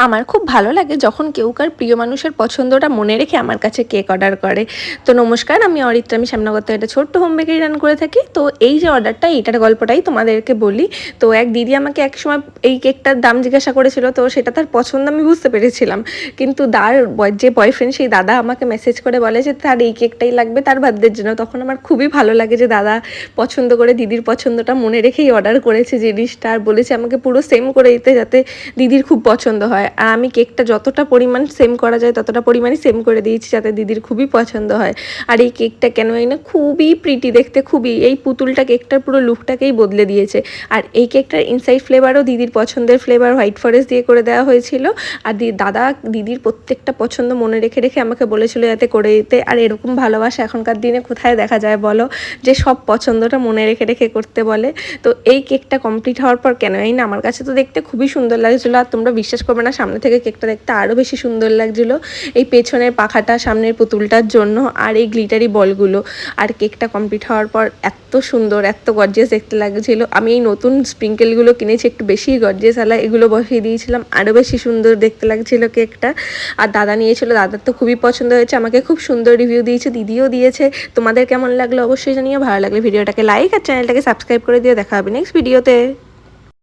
আমার খুব ভালো লাগে যখন কেউ কার প্রিয় মানুষের পছন্দটা মনে রেখে আমার কাছে কেক অর্ডার করে। তো নমস্কার, আমি অরিত্রা, আমি শ্যামনগর একটা ছোট্ট হোম বেকারি রান করে থাকি। তো এই যে অর্ডারটা, এইটার গল্পটাই তোমাদেরকে বলি। তো এক দিদি আমাকে একসময় এই কেকটার দাম জিজ্ঞাসা করেছিল, তো সেটা তার পছন্দ আমি বুঝতে পেরেছিলাম। কিন্তু তার যে বয়ফ্রেন্ড, সেই দাদা আমাকে মেসেজ করে বলে যে তার এই কেকটাই লাগবে তার বার্থডের জন্য। তখন আমার খুবই ভালো লাগে যে দাদা পছন্দ করে দিদির পছন্দটা মনে রেখেই অর্ডার করেছে জিনিসটা, আর বলেছে আমাকে পুরো সেম করে দিতে যাতে দিদির খুব পছন্দ হয়। আর আমি কেকটা যতটা পরিমাণ সেম করা যায় ততটা পরিমাণই সেম করে দিয়েছি যাতে দিদির খুবই পছন্দ হয়। আর এই কেকটা কেন না খুবই প্রিটি দেখতে, খুবই, এই পুতুলটা কেকটার পুরো লুকটাকেই বদলে দিয়েছে। আর এই কেকটার ইনসাইড ফ্লেভারও দিদির পছন্দের ফ্লেভার হোয়াইট ফরেস্ট দিয়ে করে দেওয়া হয়েছিল। আর দাদা দিদির প্রত্যেকটা পছন্দ মনে রেখে রেখে আমাকে বলেছিল যাতে করে দিতে। আর এরকম ভালোবাসা এখনকার দিনে কোথায় দেখা যায় বলো, যে সব পছন্দটা মনে রেখে রেখে করতে বলে। তো এই কেকটা কমপ্লিট হওয়ার পর কেন না আমার কাছে তো দেখতে খুবই সুন্দর লাগছিলো। আর তোমরা বিশ্বাস করবে না, সামনে থেকে কেকটা দেখতে আরও বেশি সুন্দর লাগছিলো, এই পেছনের পাখাটা, সামনের পুতুলটার জন্য, আর এই গ্লিটারি বলগুলো। আর কেকটা কমপ্লিট হওয়ার পর এত সুন্দর, এত গর্জিয়াস দেখতে লাগছিলো। আমি এই নতুন স্প্রিঙ্কেলগুলো কিনেছি, একটু বেশি গর্জিয়াস আলা, এগুলো বসিয়ে দিয়েছিলাম, আরও বেশি সুন্দর দেখতে লাগছিলো কেকটা। আর দাদা নিয়েছিল, দাদার তো খুবই পছন্দ হয়েছে, আমাকে খুব সুন্দর রিভিউ দিয়েছে, দিদিও দিয়েছে। তোমাদের কেমন লাগলো অবশ্যই জানিও, ভালো লাগলে ভিডিওটাকে লাইক আর চ্যানেলটাকে সাবস্ক্রাইব করে দিও। দেখা হবে নেক্সট ভিডিওতে।